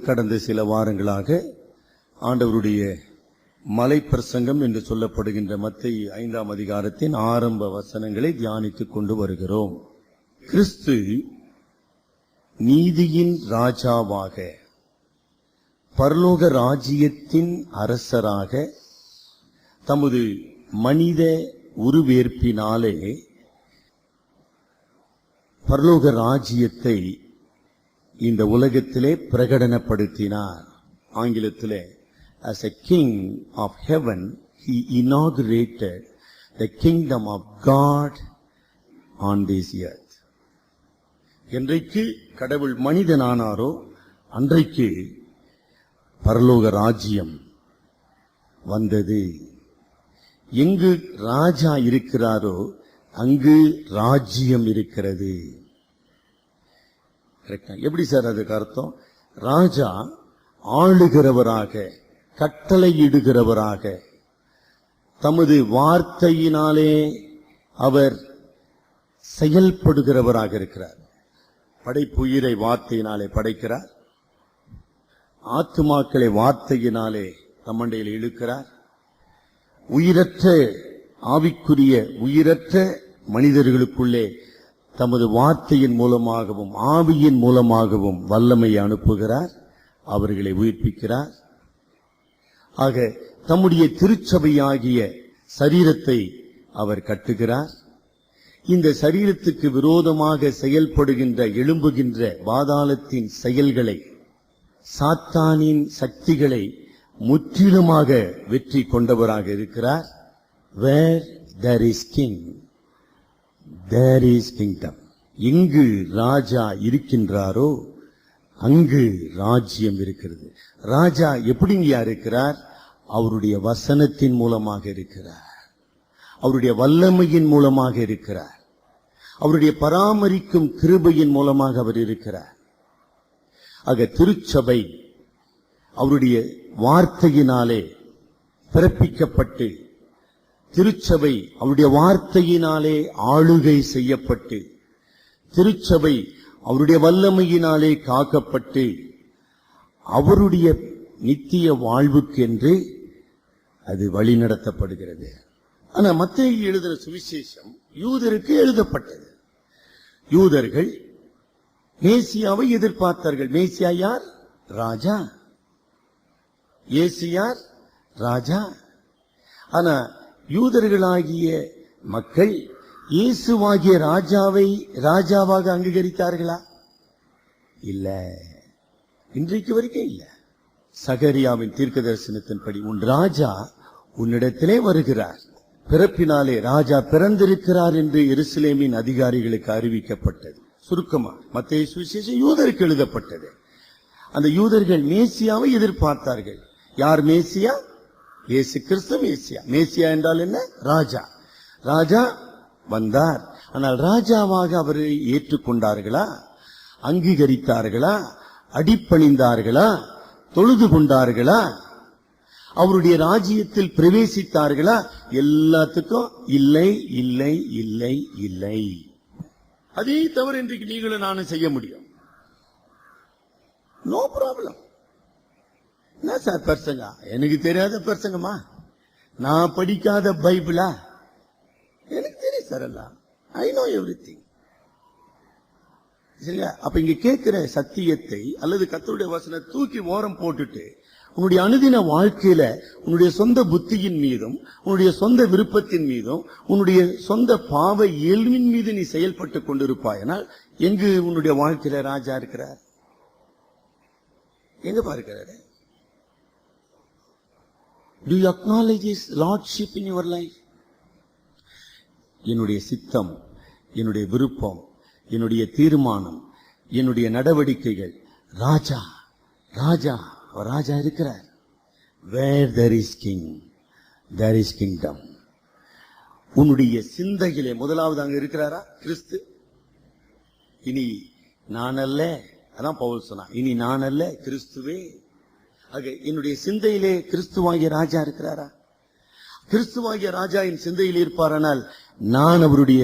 கடந்த சில வாரங்களாக ஆண்டவருடைய மலை பிரசங்கம் என்று சொல்லப்படுகின்ற மத்தேயு 5ஆம் அதிகாரத்தின் ஆரம்ப வசனங்களை தியானித்துக் கொண்டு வருகிறோம். கிறிஸ்து நீதியின் ராஜாவாக, பரலோக ராஜ்யத்தின் அரசராக, தமது மனித உருவேற்பினாலே பரலோக ராஜ்யத்தை இந்த உலகத்திலே பிரகடனப்படுத்தினார். ஆங்கிலத்திலே as a king of heaven he inaugurated the kingdom of God on this earth. என்றைக்கு கடவுள் மனிதனானாரோ அன்றைக்கு பரலோக ராஜ்யம் வந்தது. எங்கு ராஜா இருக்கிறாரோ அங்கு ராஜ்யம் இருக்கிறது. எப்படி சார் அதுக்கு அர்த்தம்? ராஜா ஆளுகிறவராக, கட்டளையிடுகிறவராக, தமது வார்த்தையினாலே அவர் செயல்படுகிறவராக இருக்கிறார். படைப்புயிரை வார்த்தையினாலே படைக்கிறார், ஆத்துமாக்களை வார்த்தையினாலே தம்மண்டையில் இழுக்கிறார், உயிரற்ற ஆவிக்குரிய உயிரற்ற மனிதர்களுக்குள்ளே தமது வார்த்தையின் மூலமாகவும் ஆவியின் மூலமாகவும் வல்லமையை அனுப்புகிறார், அவர்களை உயிர்ப்பிக்கிறார். ஆக தம்முடைய திருச்சபையாகிய சரீரத்தை அவர் கட்டுகிறார். இந்த சரீரத்துக்கு விரோதமாக செயல்படுகின்ற எழும்புகின்ற பாதாளத்தின் செயல்களை, சாத்தானின் சக்திகளை முற்றிலுமாக வெற்றி கொண்டவராக இருக்கிறார். Where there is king, there is kingdom. எங்கு ராஜா இருக்கின்றாரோ அங்கு ராஜ்யம் இருக்கிறது. ராஜா எப்படிங்கயா இருக்கிறார்? அவருடைய வசனத்தின் மூலமாக இருக்கிறார், அவருடைய வல்லமையின் மூலமாக இருக்கிறார், அவருடைய பராமரிக்கும் கிருபையின் மூலமாக அவர் இருக்கிறார். ஆக திருச்சபை அவருடைய வார்த்தையினாலே பிறப்பிக்கப்பட்டு, திருச்சபை அவருடைய வார்த்தையினாலே ஆளுகை செய்யப்பட்டு, திருச்சபை அவருடைய வல்லமையினாலே காக்கப்பட்டு, அவருடைய நித்திய வாழ்வுக்கென்று அது வழிநடத்தப்படுகிறது. ஆனா மத்தேயு எழுதின சுவிசேஷம் யூதருக்கு எழுதப்பட்டது. யூதர்கள் மேசியாவை எதிர்பார்த்தார்கள். மேசியா யார்? ராஜா. இயேசு யார்? ராஜா. ஆனா யூதர்களாகிய மக்கள் இயேசுவாகிய ராஜாவை ராஜாவாக அங்கீகரித்தார்களா? இல்ல, இன்றைக்கு வரைக்கும் இல்ல. சகரியாவின் தீர்க்க தரிசனத்தின்படி உன் ராஜா உன்னிடத்திலே வருகிறார், பிறப்பினாலே ராஜா பிறந்திருக்கிறார் என்று எருசலேமின் அதிகாரிகளுக்கு அறிவிக்கப்பட்டது. சுருக்கமா மத்தேயு சுவிசேஷம் யூதருக்கு எழுதப்பட்டது. அந்த யூதர்கள் மேசியாவை எதிர்பார்த்தார்கள். யார் மேசியா? இயேசு கிறிஸ்து மேசியா. மேசியா என்றால் என்ன? ராஜா. ராஜா வந்தார். ஆனால் ராஜாவாக அவரை ஏற்றுக்கொண்டார்களா? அங்கீகரித்தார்களா? அடிப்பணிந்தார்களா? தொழுது கொண்டார்களா? அவருடைய ராஜ்யத்தில் பிரவேசித்தார்களா? எல்லாத்துக்கும் இல்லை, இல்லை, இல்லை, இல்லை. அதே தவிர இன்றைக்கு நீங்களும் நானும் செய்ய முடியும். No problem. என்ன சார் பிரசங்கா? எனக்கு தெரியாத பிரசங்கமா? நான் படிக்காத பைபிளா? எனக்கு தெரியும் சார், எல்லாம் ஐ நோ எவ்ரிதிங். சரியா? அப்ப இங்க கேட்கிற சத்தியத்தை அல்லது கர்த்தருடைய வசனத்தை தூக்கி ஓரம் போட்டுட்டு உன்னுடைய அனுதின வாழ்க்கையில உன்னுடைய சொந்த புத்தியின் மீதும், உன்னுடைய சொந்த விருப்பத்தின் மீதும், உன்னுடைய சொந்த பாவ இயல்பின் மீது நீ செயல்பட்டு கொண்டிருப்பாயனால் எங்கு உன்னுடைய வாழ்க்கையில ராஜா இருக்கிறார்? எங்க பார்க்கிறாரு? Do you acknowledge his lordship in your life? என்னுடைய சித்தம், என்னுடைய விருப்பம், என்னுடைய தீர்மானம், என்னுடைய நடவடிக்கைகள் ராஜா ராஜா அவர் ராஜா இருக்கிறார். Where there is king, there is kingdom. உன்னுடைய சிந்தையிலே முதலாவது அங்க இருக்கிறாரா கிறிஸ்து? இனி நான் அல்ல, அதான் பவுல் சொன்னான், இனி நான் அல்ல கிறிஸ்துவே. ஆக என்னுடைய சிந்தையிலே கிறிஸ்துவாகிய ராஜா இருக்கிறாரா? கிறிஸ்துவாகிய ராஜா என் சிந்தையில் இருப்பாரானால் நான் அவருடைய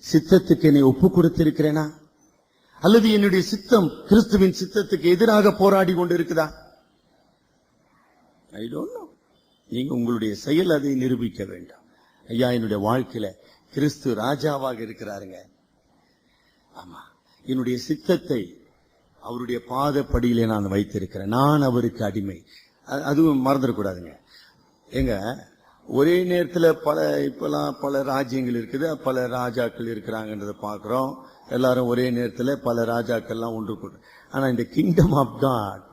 சித்தத்துக்கு என்னை ஒப்பு கொடுத்திருக்கிறேனா? அல்லது என்னுடைய சித்தம் கிறிஸ்துவின் சித்தத்துக்கு எதிராக போராடி கொண்டு இருக்குதா? I don't know. நீங்க உங்களுடைய செயல் அதை நிரூபிக்க வேண்டும். ஐயா, என்னுடைய வாழ்க்கையில கிறிஸ்து ராஜாவாக இருக்கிறாருங்க. ஆமா, என்னுடைய சித்தத்தை அவருடைய பாதப்படியிலே நான் வைத்திருக்கிறேன். நான் அவருக்கு அடிமை. அதுவும் மறந்துடக்கூடாதுங்க. எங்க ஒரே நேரத்தில் இப்பெல்லாம் பல ராஜ்யங்கள் இருக்குது, பல ராஜாக்கள் இருக்கிறாங்கன்றதை பார்க்கிறோம். எல்லாரும் ஒரே நேரத்தில் பல ராஜாக்கள்லாம் ஒன்று கூட்டு. ஆனா இந்த கிங்டம் ஆஃப் காட்,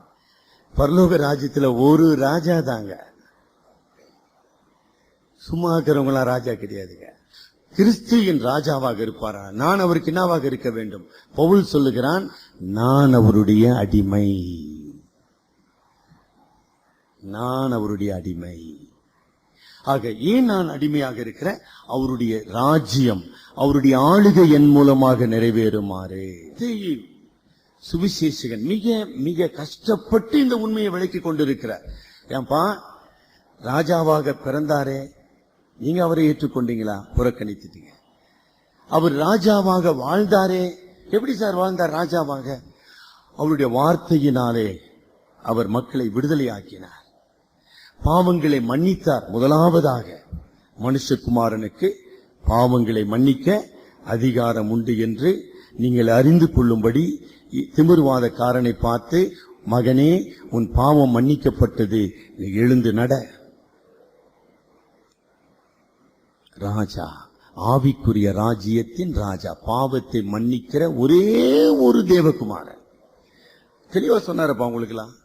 பரலோக ராஜ்யத்துல ஒரு ராஜா தாங்க. சும்மா இருக்கிறவங்களாம் ராஜா கிடையாதுங்க. கிறிஸ்து என் ராஜாவாக இருப்பாரா? நான் அவருக்கு என்னவாக இருக்க வேண்டும்? பவுல் சொல்லுகிறான், நான் அவருடைய அடிமை. நான் அவருடைய அடிமை. ஆக ஏன் நான் அடிமையாக இருக்கிறேன்? அவருடைய ராஜ்யம், அவருடைய ஆளுகை என் மூலமாக நிறைவேறுமாறு. சுவிசேஷகன் மிக மிக கஷ்டப்பட்டு இந்த உண்மையை விளக்கி கொண்டிருக்கிறார். ஏன்பா, ராஜாவாக பிறந்தாரே, நீங்க அவரை ஏற்றுக்கொண்டீங்களா? புறக்கணித்துட்டீங்க. அவர் ராஜாவாக வாழ்ந்தாரே, எப்படி சார் வாழ்ந்தார் ராஜாவாக? அவருடைய வார்த்தையினாலே அவர் மக்களை விடுதலை ஆக்கினார், பாவங்களை மன்னித்தார். முதலாவதாக மனுஷகுமாரனுக்கு பாவங்களை மன்னிக்க அதிகாரம் உண்டு என்று நீங்கள் அறிந்து கொள்ளும்படி திமிர்வாதக்காரனை பார்த்து, மகனே, உன் பாவம் மன்னிக்கப்பட்டது, எழுந்து நட. ராஜா, ஆவிக்குரிய ராஜ்யத்தின் ராஜா, பாவத்தை மன்னிக்கிற ஒரே ஒரு தேவகுமாரன். தெளிவா சொன்னாரப்பா உங்களுக்குலாம்.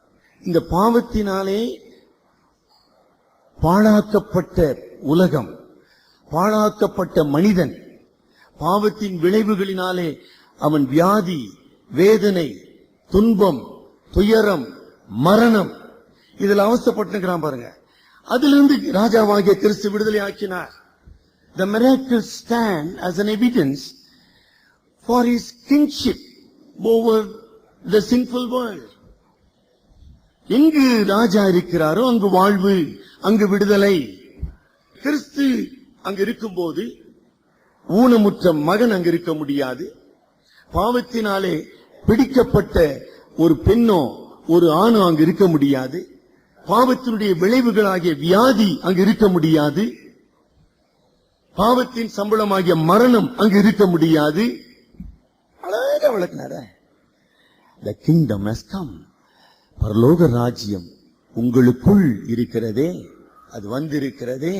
இந்த பாவத்தினாலே பாழாக்கப்பட்ட உலகம், பாழாக்கப்பட்ட மனிதன், பாவத்தின் விளைவுகளினாலே அவன் வியாதி, வேதனை, துன்பம், துயரம், மரணம், இதில் அவஸ்தைப்பட்டிருக்கிறான் பாருங்க. அதிலிருந்து ராஜாவாகிய கிறிஸ்து விடுதலை ஆக்கினார். The miracles stand as an evidence for his kingship over the sinful world. எங்கு ராஜா இருக்கிறாரோ அங்கு வாழ்வு, அங்கு விடுதலை. கிறிஸ்து அங்கு இருக்கும்போது ஊனமுற்ற மகன் அங்கு இருக்க முடியாது. பாவத்தினாலே பிடிக்கப்பட்ட ஒரு பெண்ணோ ஒரு ஆணோ அங்கு இருக்க முடியாது. பாவத்தினுடைய விளைவுகளாகிய வியாதி அங்கு இருக்க முடியாது. பாவத்தின் சம்பளமாகிய மரணம் அங்கு இருக்க முடியாது. அழகா விளக்குனார. The kingdom has come. பரலோக ராஜ்யம் உங்களுக்குள் இருக்கிறதே, அது வந்திருக்கிறதே.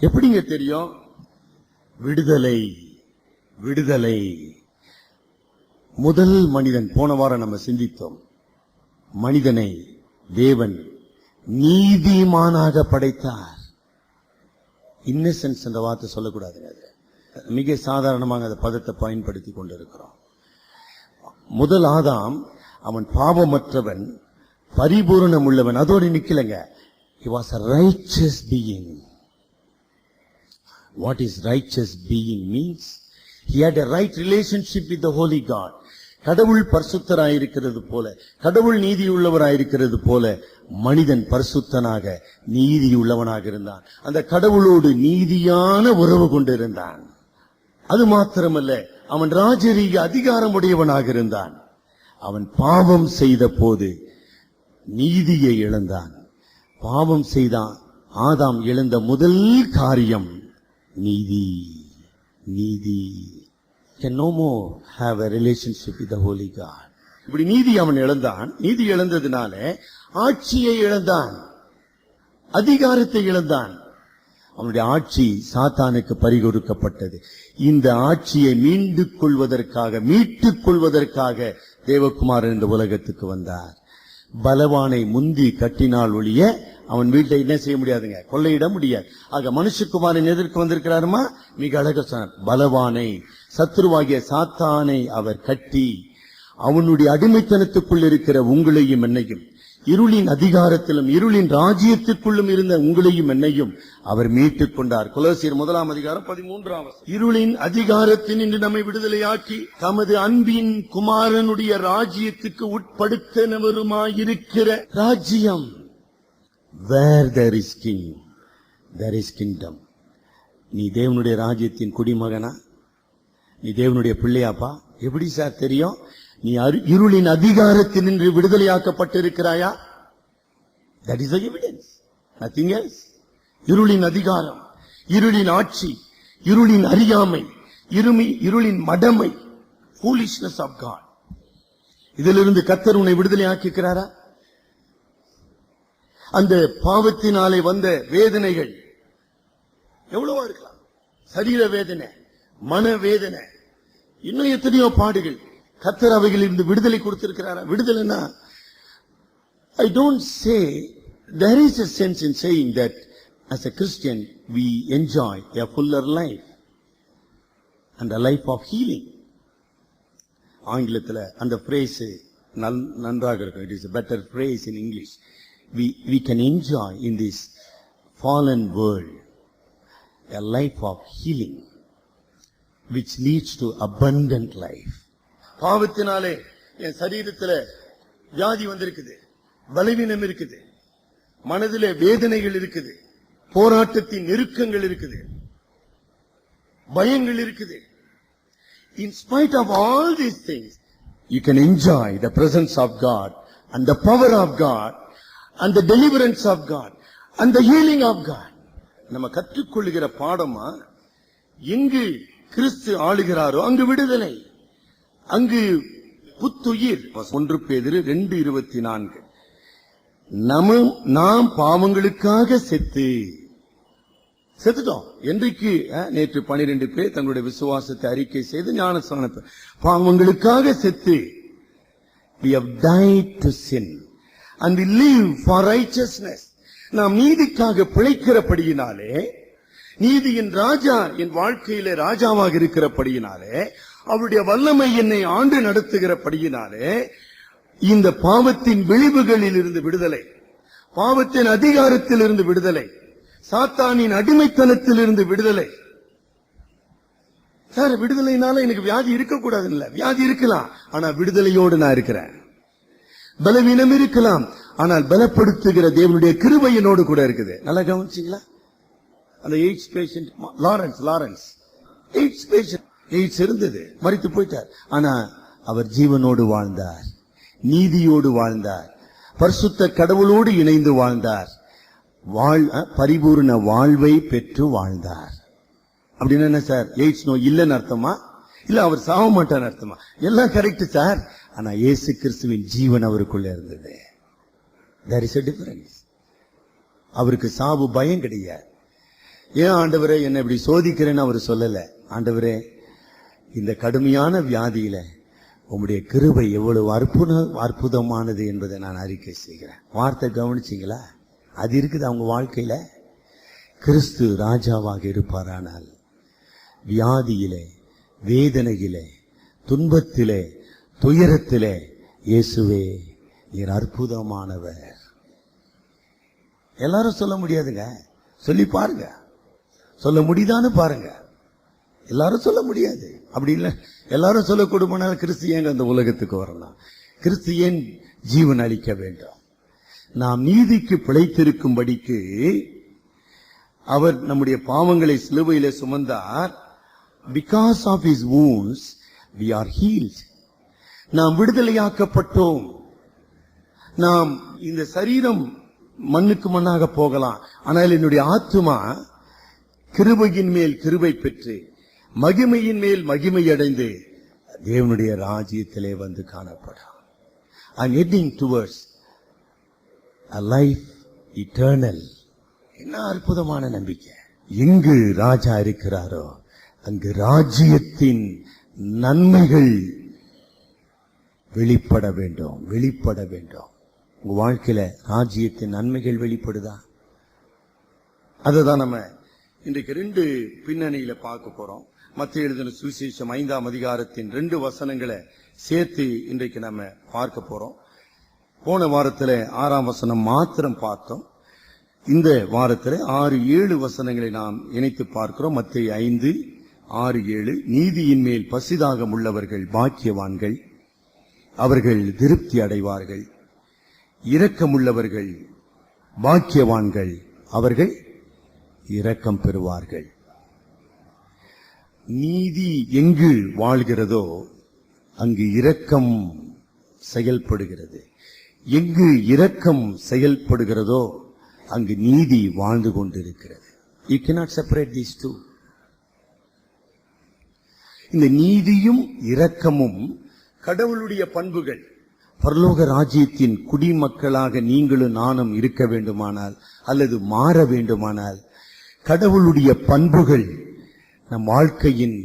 எப்படிங்க தெரியும்? விடுதலை, விடுதலை. முதல் மனிதன், போன வாரம் நம்ம சிந்தித்தோம், மனிதனை தேவன் நீதிமானாக படைத்தார். இன்னசென்ஸ் என்ற வார்த்தை சொல்லக்கூடாதுங்க. மிக சாதாரணமாக அந்த பதத்தை பயன்படுத்தி கொண்டிருக்கிறோம். முதல் ஆதாம், அவன் பாவமற்றவன், பரிபூரணம் உள்ளவன். அதோடு நிக்கலங்க. He was a righteous being. What is righteous being means? He had a right relationship with the holy God. கடவுள் பரிசுத்தராயிருக்கிறது போல, கடவுள் நீதியுள்ளவராயிருக்கிறது போல, மனிதன் பரிசுத்தனாக நீதியுள்ளவனாக இருந்தான். அந்த கடவுளோடு நீதியான உறவு கொண்டிருந்தான். அது மாத்திரமல்ல, அவன் ராஜரீக அதிகாரம் உடையவனாக இருந்தான். அவன் பாவம் செய்த போது நீதியை இழந்தான். பாவம் செய்தான். ஆதாம் இழந்த முதல் காரியம் நீதி. நீதி. Can no more have a relationship with the holy God. இப்படி நீதி அவன் இழந்தான். நீதி இழந்ததினால ஆட்சியை இழந்தான், அதிகாரத்தை இழந்தான். அவனுடைய ஆட்சி சாத்தானுக்கு பறிகொடுக்கப்பட்டது. இந்த ஆட்சியை மீட்டுக் கொள்வதற்காக தேவகுமாரன் இந்த உலகத்துக்கு வந்தார். பலவானை முந்தி கட்டினால் ஒழிய அவன் வீட்டை என்ன செய்ய முடியாதுங்க, கொள்ளையிட முடியாது. ஆக மனுஷகுமாரன் எதற்கு வந்திருக்கிறாருமா? மிக அழகா சொன்னார். பலவானை, சத்துருவாகிய சாத்தானை அவர் கட்டி, அவனுடைய அடிமைத்தனத்துக்குள் இருக்கிற உங்களையும் என்னையும், இருளின் அதிகாரத்திலும் இருளின் ராஜ்யத்துக்குள்ளும் இருந்த உங்களையும் என்னையும் அவர் மீட்டுக் கொண்டார். கொலோசியர் 1:13. இருளின் அதிகாரத்தில் இன்று நம்மை விடுதலையாக்கி தமது அன்பின் குமாரனுடைய ராஜ்யத்துக்கு உட்படுத்தனவருமாயிருக்கிற ராஜ்யம். Where there is king, there is kingdom. நீ தேவனுடைய ராஜ்யத்தின் குடிமகனா? நீ தேவனுடைய பிள்ளையாப்பா? எப்படி சார் தெரியும்? நீ இருளின் அதிகாரத்தில் நின்று விடுதலையாக்கப்பட்டிருக்கிறாயா? That is the evidence. Nothing else. இருளின் அதிகாரம், இருளின் ஆட்சி, இருளின் அறியாமை, இருளின் மடமை, foolishness of God. இதிலிருந்து கர்த்தர் உன்னை விடுதலையாக்கிறாரா? அந்த பாவத்தினாலே வந்த வேதனைகள் எவ்வளவா இருக்கலாம். சரீர வேதனை, மன வேதனை, இன்னும் எத்தனையோ பாடுகள். கர்த்தர் அவைகளிலிருந்து விடுதலை கொடுத்திருக்கிறாரா? விடுதலைனா, I don't say, there is a sense in saying that as a Christian we enjoy a fuller life and a life of healing. ஆங்கிலத்தில் அந்த phrase நன்றாக இருக்கும். It is a better phrase in English. We can enjoy in this fallen world a life of healing which leads to abundant life. பாவத்தினாலே என் சரீரத்தில் வியாதி வந்திருக்குது, பலவீனம் இருக்குது, மனதிலே வேதனைகள் இருக்குது, போராட்டத்தின் நெருக்கங்கள் இருக்குது, பயங்கள் இருக்குது. In spite of all these things, you can enjoy the presence of God and the power of God and the deliverance of God and the healing of God. நம்ம கற்றுக்கொள்ளுகிற பாடமா, எங்கு கிறிஸ்து ஆளுகிறாரோ அங்கு விடுதலை, அங்கு புத்துயிர். 1 பேதுரு 2:24. நாம் பாவங்களுக்காக செத்துட்டோம். என்றைக்கு? நேற்று 12 பேர் தங்களுடைய விசுவாசத்தை அறிக்கை செய்து ஞானஸ்நானம், பாவங்களுக்காக செத்து, we have died to sin and we live for righteousness. நாம் நீதிக்காக பிழைக்கிறபடியினாலே, நீதியின் ராஜா என் வாழ்க்கையிலே ராஜாவாக இருக்கிறபடியினாலே, அவருடைய வல்லமை என்னை ஆண்டு நடத்துகிறபடியினாலே, இந்த பாவத்தின் விளைவுகளில் இருந்து விடுதலை, பாவத்தின் அதிகாரத்தில் இருந்து விடுதலை, சாத்தானின் அடிமைத்தனத்தில் இருந்து விடுதலை. சார், விடுதலைனால எனக்கு வியாதி இருக்கக்கூடாது இல்ல, வியாதி இருக்கலாம், ஆனா விடுதலையோடு நான் இருக்கிறேன். பலவீனம் இருக்கலாம், ஆனால் பலப்படுத்துகிற தேவனுடைய கிருபை என்னோடு கூட இருக்குது. நல்லா கவனிச்சீங்களா? அந்த AIDS patient Lawrence AIDS patient, AIDS இருந்தது, மரித்து போயிட்டார். ஆனா அவர் ஜீவனோடு வாழ்ந்தார், நீதியோடு வாழ்ந்தார், பரிசுத்த கடவுளோடு இணைந்து வாழ்ந்தார், பரிபூர்ண வாழ்வை பெற்று வாழ்ந்தார். அப்படின்னு என்ன சார்? எய்ட்ஸ் நோய் இல்லைன்னு அர்த்தமா? இல்ல அவர் சாக மாட்டான்னு அர்த்தமா? எல்லாம் கரெக்ட் சார், ஆனா இயேசு கிறிஸ்துவின் ஜீவன் அவருக்குள்ள இருந்தது. There is a difference. அவருக்கு சாவு பயம் கிடையாது. ஏன் ஆண்டவரே என்னை இப்படி சோதிக்கிறேன்னு அவர் சொல்லல. ஆண்டவரே, இந்த கடுமையான வியாதியில உங்களுடைய கிருபை எவ்வளவு அற்புதமானது என்பதை நான் அறிக்கை செய்கிறேன். வார்த்தை கவனிச்சிங்களா? அது இருக்குது அவங்க வாழ்க்கையில. கிறிஸ்து ராஜாவாக இருப்பாரானால் வியாதியிலே, வேதனையிலே, துன்பத்திலே, துயரத்திலே, இயேசுவே நீர் அற்புதமானவர். எல்லாரும் சொல்ல முடியாதுங்க, சொல்லி பாருங்க. சொல்ல முடியுதான்னு பாருங்க. எல்லாரும் சொல்ல முடியாது. அப்படி இல்லை, எல்லாரும் சொல்லக்கூடுமானால் கிறிஸ்து ஏங்க அந்த உலகத்துக்கு வரலாம்? கிறிஸ்து ஏன் ஜீவன் அளிக்க வேண்டும்? நாம் நீதிக்கு பிழைத்திருக்கும்படிக்கு அவர் நம்முடைய பாவங்களை சிலுவையிலே சுமந்தார். Because of his wounds we are healed. நாம் விடுதலையாக்கப்பட்டோம். நாம் இந்த சரீரம் மண்ணுக்கு மண்ணாக போகலாம், ஆனால் என்னுடைய ஆத்துமா கிருபையின் மேல் கிருபை பெற்று மகிமையின் மேல் மகிமை அடைந்து தேவனுடைய ராஜ்யத்திலே வந்து காணப்படும். I'm heading towards a life eternal. என்ன அற்புதமான நம்பிக்கை! எங்கு ராஜா இருக்கிறாரோ அங்கு ராஜ்யத்தின் நன்மைகள் வெளிப்பட வேண்டும், வெளிப்பட வேண்டும். உங்க வாழ்க்கையில ராஜ்யத்தின் நன்மைகள் வெளிப்படுதா? அததான் நம்ம இன்றைக்கு 2 பின்னணியில பார்க்க போறோம். மத்திய எழுதின சுவிசேஷம் 5ஆம் அதிகாரத்தின் 2 வசனங்களை சேர்த்து இன்றைக்கு நம்ம பார்க்க போறோம். போன வாரத்துல 6ஆம் வசனம் மாத்திரம் பார்த்தோம். இந்த வாரத்துல 6-7 வசனங்களை நாம் இணைத்து பார்க்கிறோம். மத்திய 5:6-7. நீதியின் மேல் பசிதாகம் உள்ளவர்கள் பாக்கியவான்கள், அவர்கள் திருப்தி அடைவார்கள். இரக்கமுள்ளவர்கள் பாக்கியவான்கள், அவர்கள் இரக்கம் பெறுவார்கள். நீதி எங்கு வாழ்கிறதோ அங்கு இரக்கம் செயல்படுகிறது. எங்கு இரக்கம் செயல்படுகிறதோ அங்கு நீதி வாழ்ந்து கொண்டிருக்கிறது. You cannot separate these two. இந்த நீதியும் இரக்கமும் கடவுளுடைய பண்புகள். பரலோக ராஜ்யத்தின் குடிமக்களாக நீங்களும் நானும் இருக்க வேண்டுமானால் அல்லது மாற வேண்டுமானால் கடவுளுடைய பண்புகள் நம் வாழ்க்கையின்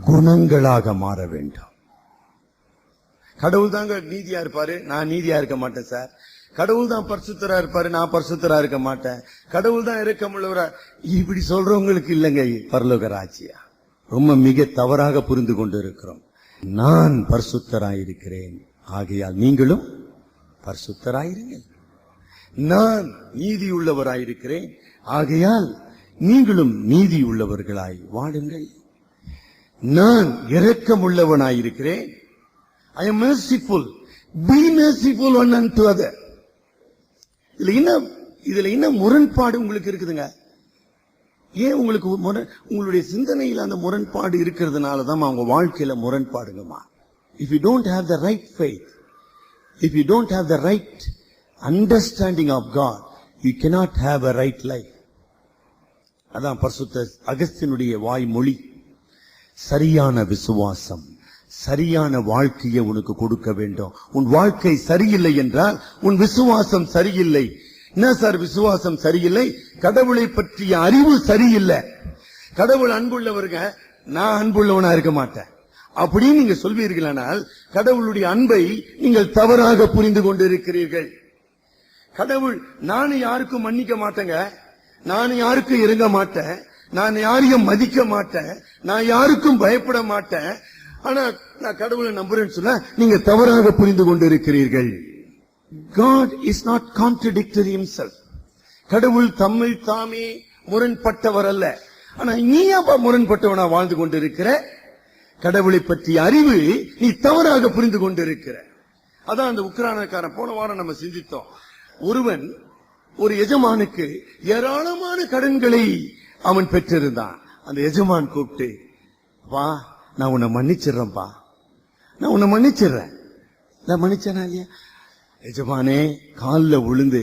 குணங்களாக மாற வேண்டும். கடவுள் தாங்க நீதியா இருப்பாரு, நான் நீதியா இருக்க மாட்டேன் சார். கடவுள் தான் பரிசுத்தரா இருப்பாரு, நான் பரிசுத்தரா இருக்க மாட்டேன். கடவுள் தான் இரக்கமுள்ளவரா, இப்படி சொல்றவங்களுக்கு இல்லைங்க பரலோக ராஜ்யம். ரொம்ப மிக தவறாக புரிந்து கொண்டு இருக்கிறோம். நான் பரிசுத்தராயிருக்கிறேன், ஆகையால் நீங்களும் பரிசுத்தராயிருங்கள். நான் நீதி உள்ளவராயிருக்கிறேன், ஆகையால் நீங்களும் நீதி உள்ளவர்களாய் வாடுங்கள். நான் இரக்கமுள்ளவனாயிருக்கிறேன். I am merciful. Be merciful one unto other. இதுல என்ன முரண்பாடு உங்களுக்கு இருக்குதுங்க? ஏன் உங்களுக்கு உங்களுடைய சிந்தனையில் அந்த முரண்பாடு இருக்கிறதுனால தான் உங்க வாழ்க்கையில முரண்பாடுங்கம்மா. If you don't have the right faith, if you don't have the right understanding of God, you cannot have a right life. அதான் பரிசுத்த அகஸ்தினுடைய வாய்மொழி. சரியான விசுவாசம், சரியான வாழ்க்கையை உனக்கு கொடுக்க வேண்டும். உன் வாழ்க்கை சரியில்லை என்றால் உன் விசுவாசம் சரியில்லை. என்ன சார் விசுவாசம் சரியில்லை? கடவுளை பற்றிய அறிவு சரியில்லை. கடவுள் அன்புள்ளவருங்க, நான் அன்புள்ளவனா இருக்க மாட்டேன் அப்படின்னு நீங்க சொல்வீர்களானால் கடவுளுடைய அன்பை நீங்கள் தவறாக புரிந்து கொண்டிருக்கிறீர்கள். கடவுள் நான் யாருக்கும் மன்னிக்க மாட்டேங்க, நான் யாருக்கும் இறங்க மாட்டேன், நான் யாரையும் மதிக்க மாட்டேன், நான் யாருக்கும் பயப்பட மாட்டேன், ஆனா நான் கடவுளை நம்புறேன்னு சொல்ல நீங்க தவறாக புரிந்து கொண்டிருக்கிறீர்கள். God is not contradictory himself. கடவுள் தம்மில் தாமே முரண்பட்டவர் அல்ல. ஆனா நீ அப்ப முரண்பட்டவனா வாழ்ந்து கொண்டிருக்கிற. கடவுளை பற்றிய அறிவு நீ தவறாக புரிந்து கொண்டிருக்கிற. அதான் அந்த உக்ரானக்காரன் போன வாரம் நம்ம சிந்தித்தோம். ஒருவன் ஒரு எஜமானுக்கு ஏராளமான கடன்களை அவன் பெற்றிருந்தான். அந்த எஜமான் கூப்பிட்டு, வா நான் உன்னை மன்னிச்சிடுறேன்பா, நான் உன்னை மன்னிச்சிடுறேன். நான் மன்னிச்சேனா இல்லையா? எஜமானே காலில் விழுந்து,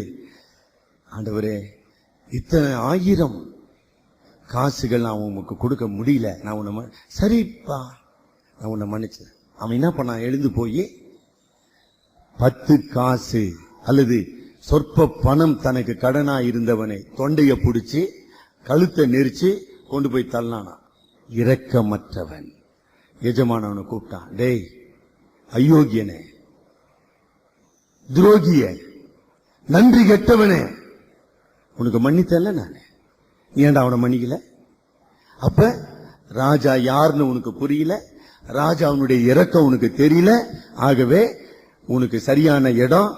ஆண்டவரே இத்தனை 1000 காசுகள் நான் உனக்கு கொடுக்க முடியல, நான் உன்னை சரிப்பா நான் உன்னை மன்னிச்சேன். அவன் என்ன பண்ணான்? எழுந்து போய் 10 காசு அல்லது சொற்ப பணம் தனக்கு கடனா இருந்தவனை தொண்டைய பிடிச்சி கழுத்தை நெரிச்சு கொண்டு போய் தள்ளானா. இரக்கமற்றவன். எஜமான அவனை கூப்பிட்டான், டேய் அயோக்கியனே, துரோகிய, நன்றி கெட்டவனே, உனக்கு மன்னித்தல்ல நானே, நீ ஏன்டா அவனை மன்னிக்கல? அப்ப ராஜா யாருன்னு உனக்கு புரியல, ராஜா அவனுடைய இரக்கம் உனக்கு தெரியல, ஆகவே உனக்கு சரியான இடம்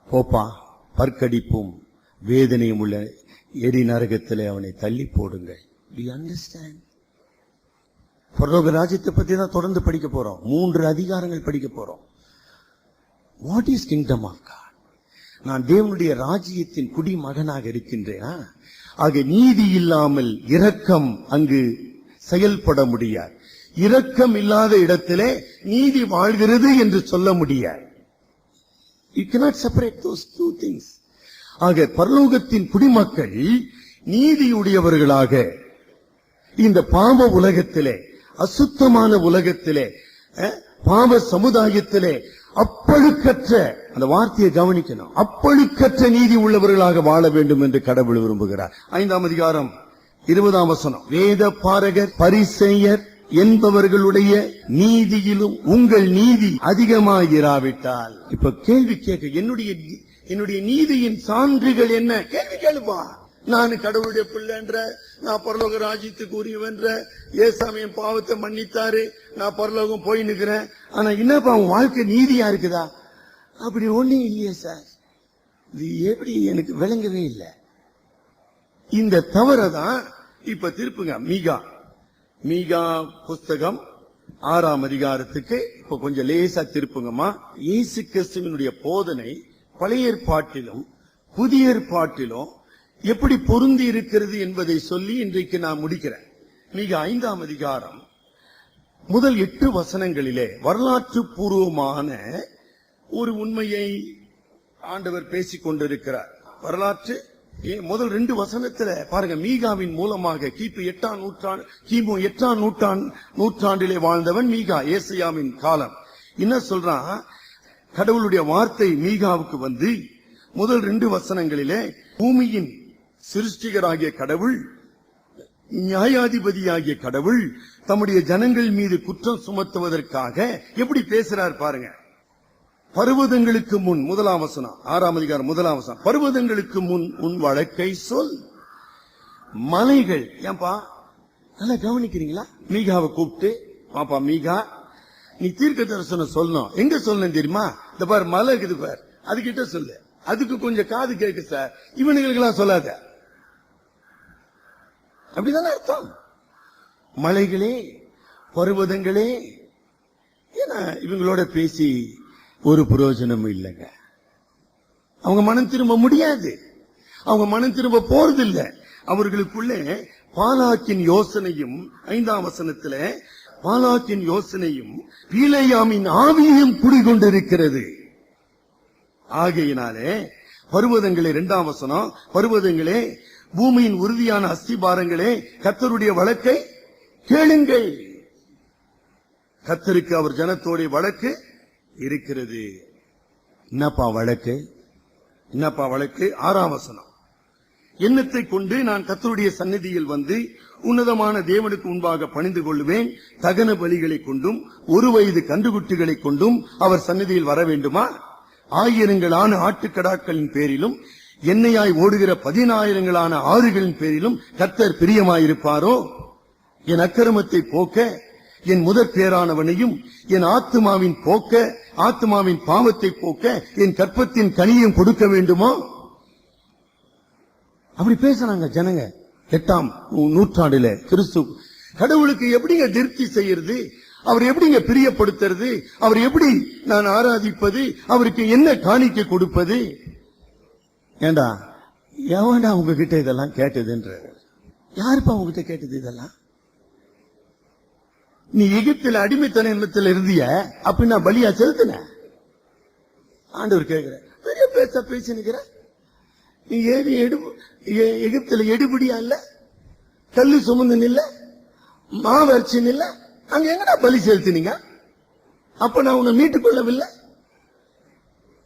போப்பா, பற்கடிப்பும் வேதனையும் உள்ள எரி நரகத்திலே அவனை தள்ளி போடுங்கள். Do you understand? பரலோக ராஜ்யத்தை பத்தி தான் தொடர்ந்து படிக்க போறோம். 3 அதிகாரங்கள் படிக்க போறோம். What is kingdom of God? நான் தேவனுடைய ராஜ்யத்தின் குடிமகனாக இருக்கின்றேனா? ஆக நீதி இல்லாமல் இரக்கம் அங்கு செயல்பட முடியாது. இரக்கம் இல்லாத இடத்திலே நீதி வாழ்கிறது என்று சொல்ல முடியாது. You cannot separate those two things. ஆக பரலோகத்தின் குடிமக்கள் நீதியுடையவர்களாக இந்த பாவ உலகத்திலே, அசுத்தமான உலகத்திலே, பாவ சமுதாயத்திலே அப்பழுக்கற்ற, அந்த வார்த்தையை கவனிக்கணும், அப்பழுக்கற்ற நீதி உள்ளவர்களாக வாழ வேண்டும் என்று கடவுள் விரும்புகிறார். 5ஆம் அதிகாரம் 20ஆம் வசனம். வேத பாரகர் பரிசேயர் என்பவர்களுடைய நீதியிலும் உங்கள் நீதி அதிகமாயிராவிட்டால். இப்ப கேள்வி கேட்க, என்னுடைய நீதியின் சான்றுகள் என்ன? கேள்வி கேளுப்பா. நான் கடவுளுடைய பிள்ளைன்ற, நான் பரலோக ராஜ்யத்துக்கு உரியவன்ற, ஏசாமியின் பாவத்தை மன்னித்தாரு, நான் பரலோகம் போய் நிக்கிறேன். ஆனா என்னப்பா உன் வாழ்க்கை நீதியா இருக்குதா? அப்படி ஒண்ணும் இல்லையே சார். இது எப்படி எனக்கு விளங்கவே இல்லை. இந்த தவறதான் இப்ப திருப்புங்க. மீகா புஸ்தகம் 6ஆம் அதிகாரத்துக்கு இப்ப கொஞ்சம் லேசா திருப்புங்கம்மா. இயேசு கிறிஸ்துவினுடைய போதனை பழைய ஏற்பாட்டிலும் புதிய ஏற்பாட்டிலும் எப்படி பொருந்தி இருக்கிறது என்பதை சொல்லி இன்றைக்கு நான் முடிக்கிறேன். மீகா 5ஆம் அதிகாரம் முதல் 8 வசனங்களிலே வரலாற்று பூர்வமான ஒரு உண்மையை ஆண்டவர் பேசிக் கொண்டிருக்கிறார். வரலாற்று முதல் 2 வசனத்துல பாருங்க, மீகாவின் மூலமாக கிமு 8ஆம் நூற்றாண்டிலே வாழ்ந்தவன் மீகா. ஏசாயாவின் காலம் என்ன சொல்றான்? கடவுளுடைய வார்த்தை மீகாவுக்கு வந்து முதல் 2 வசனங்களிலே பூமியின் சிருஷ்டிகராகிய கடவுள், நியாயாதிபதியாகிய கடவுள் தம்முடைய ஜனங்கள் மீது குற்றம் சுமத்துவதற்காக எப்படி பேசுறார் பாருங்க. பர்வதங்களுக்கு முன், 1ஆம் வசனம், 6ஆம் அதிகாரம் 1ஆம் வசனம், பர்வதங்களுக்கு முன் உன் வழக்கை சொல். மலைகள், ஏன்பா நல்லா கவனிக்கிறீங்களா? மீகாவை கூப்பிட்டு, பாப்பா மீகா, நீ தீர்க்க தரிசனம் சொல்லணும். எங்க சொல்லணும் தெரியுமா? இந்த பார் மலை இருக்குது பார், அதுகிட்ட சொல்லு. அதுக்கு கொஞ்சம் காது கேட்கு சார், இவனுங்களுக்கு எல்லாம் சொல்லாத. அப்படிதானே அர்த்தம். மலைகளே, பர்வதங்களே, ஏன்னா இவங்களோட பேசி ஒரு பிரயோஜனம் இல்லைங்க. அவங்க மனம் திரும்ப முடியாது, அவங்க மனம் திரும்ப போறதில்லை. அவர்களுக்குள்ளே பாலாக்கின் யோசனையும், 5ஆம் வசனத்துல பாலாக்கின் யோசனையும் பீலேயாமின் ஆவியும் குடிகொண்டிருக்கிறது. ஆகையினாலே பர்வதங்களே, 2ஆம் வசனம், பர்வதங்களே, பூமியின் உறுதியான அஸ்திபாரங்களே, கர்த்தருடைய வழக்கை கேளுங்கள். கர்த்தருக்கு அவர் ஜனத்தோட வழக்கு இருக்கிறது. என்னப்பா வழக்கு? என்னப்பா வழக்கு? 6ஆம் வசனம், எண்ணத்தை கொண்டு நான் கர்த்தருடைய சந்நிதியில் வந்து உன்னதமான தேவனுக்கு முன்பாக பணிந்து கொள்வேன். தகன பலிகளை கொண்டும் 1 வயது கன்றுக்குட்டிகளை கொண்டும் அவர் சந்நிதியில் வர வேண்டுமா? 1000 ஆட்டுக்கடாக்களின் பேரிலும் எண்ணெயாய் ஓடுகிற 10000 ஆறுகளின் பேரிலும் கர்த்தர் பிரியமாயிருப்பாரோ? என் அக்கிரமத்தை போக்க என் முதற் பேரானவனையும் என் ஆத்துமாவின் பாவத்தை போக்க என் கற்பத்தின் கனியையும் கொடுக்க வேண்டுமோ? அப்படி பேசுறாங்க ஜனங்க 8ஆம் நூற்றாண்டுல. கிறிஸ்து கடவுளுக்கு எப்படிங்க திருப்தி செய்யறது? அவர் எப்படிங்க பிரியப்படுத்துறது? அவர் எப்படி நான் ஆராதிப்பது? அவருக்கு என்ன காணிக்கை கொடுப்பது? ஏண்டா எவன்டா உங்ககிட்ட இதெல்லாம் கேட்டதுன்ற? யாருப்பா உங்ககிட்ட கேட்டது இதெல்லாம்? நீ எகிப்தில் அடிமைத்தனத்தில் இருந்திய, அப்படின்னா பலியா செலுத்தின? ஆண்டவர் கேட்கிற, பெரிய பேசினுக்கிற நீ ஏறி எகிப்தில் எடுபடியா இல்ல, கல்லு சுமந்து நில்ல, மாவரிச்சு நில்ல, அங்க எங்கடா பலி செலுத்தினீங்க? அப்ப நான் உன்னை மீட்டுக் கொள்ளவில்லை.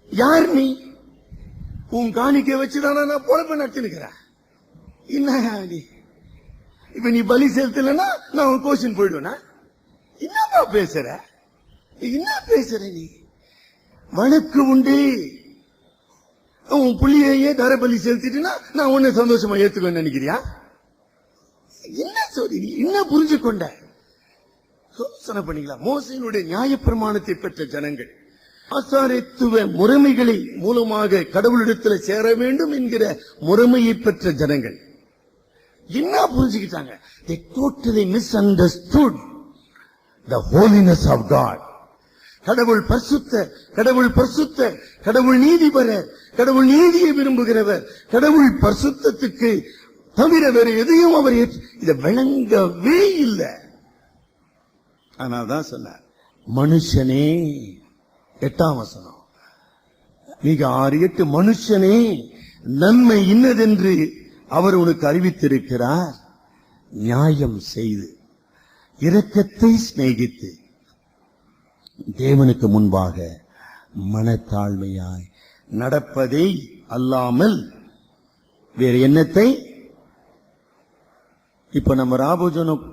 யார் நீ? உன் காணிக்கை வச்சுதானா நான் பொழப்ப நடத்தினுக்கிறேன். என்ன இப்ப நீ பலி செலுத்தலன்னா நான் உன் கோஷன் போயிடுவேனா? என்னப்பா பேசுற? என்ன பேசுற நீ? வழக்கு உண்டு. உன் புள்ளியையே தரபலி செலுத்திட்டுனா நான் உன்னை சந்தோஷமா ஏத்துக்கன்னு நினைக்கிறியா? என்ன சொல்லி நீ என்ன புரிஞ்சு கொண்ட? யோசனை பண்ணிக்கலாம். மோசையினுடைய நியாயப்பிரமாணத்தை பெற்ற ஜனங்கள் ஆசாரித்துவ முறைமைகளை மூலமாக கடவுளிடத்தில் சேர வேண்டும் என்கிற முறைமையை பெற்ற ஜனங்கள் என்ன புரிஞ்சுக்கிட்டாங்க? They totally misunderstood the holiness of God. கடவுள் பரிசுத்த, கடவுள் பரிசுத்த, கடவுள் நீதிபரர், கடவுள் நீதியை விரும்புகிறவர், கடவுள் பரிசுத்தத்துக்கு தவிர வேறு எதையும் அவர் இதை விளங்கவே இல்லை. ஆனாதான் சொன்னார், மனுஷனே, 8ஆம் வசனம், மிக 6-8, மனுஷனே நன்மை இன்னதென்று அவர் உனக்கு அறிவித்திருக்கிறார். நியாயம் செய்து இரக்கத்தை சிநேகித்து தேவனுக்கு முன்பாக மனத்தாழ்மையாய் நடப்பதை அல்லாமல் வேறு எண்ணத்தை. இப்ப நம்ம ராபோஜனம்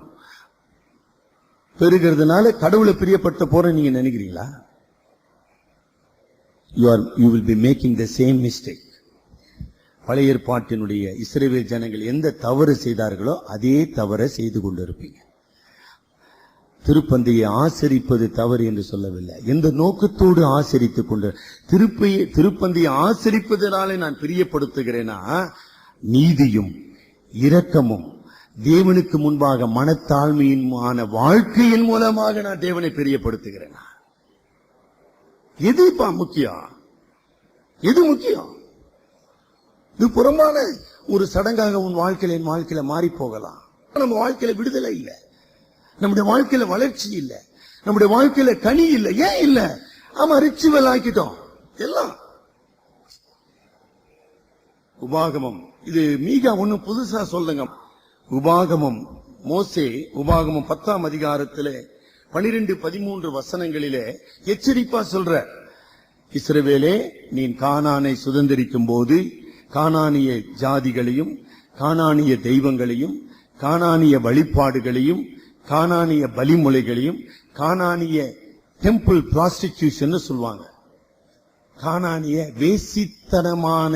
பெறுகிறதுனால கடவுளை பிரியப்பட்ட போற நீங்க நினைக்கிறீங்களா? You will be making the same mistake. பழைய ஏற்பாட்டினுடைய இஸ்ரவேல் ஜனங்கள் எந்த தவறு செய்தார்களோ அதே தவறை செய்து கொண்டிருப்பீங்க. திருப்பந்தியை ஆசரிப்பது தவறு என்று சொல்லவில்லை. எந்த நோக்கத்தோடு ஆசரித்துக் கொண்டு திருப்பந்தியை ஆசரிப்பதனாலே நான் பிரியப்படுத்துகிறேனா, நீதியும் இரக்கமும் தேவனுக்கு முன்பாக மனத்தாழ்மையின்மான வாழ்க்கையின் மூலமாக நான் தேவனை பிரியப்படுத்துகிறேன். எதுப்பா முக்கியம்? எது முக்கியம்? இது புறமான ஒரு சடங்காக உன் வாழ்க்கையில என் வாழ்க்கையில மாறி போகலாம். நம்ம வாழ்க்கையில விடுதலை இல்லை. நம்முடைய வாழ்க்கையில வளர்ச்சி இல்ல, நம்முடைய வாழ்க்கையில கனி இல்ல. ஏன் இல்ல? ஆமா, ரிச்சுவல் ஆக்கிட்டோம் எல்லாம். உபாகமம், இது மீகா ஒண்ணும் புதுசா சொல்லுங்க. உபாகமம், மோசே உபாகமம் 10ஆம் அதிகாரத்திலே 12-13 வசனங்களிலே எச்சரிப்பா சொல்ற, இஸ்ரவேலே, நீ கானானை சுதந்திரிக்கும் போது கானானிய ஜாதிகளையும் கானானிய தெய்வங்களையும் கானானிய வழிபாடுகளையும் கானானிய பலிமுறைகளையும் கானானிய டெம்பிள் பிராஸ்டிடியூஷன் சொல்லுவாங்க, கானானிய வேசித்தனமான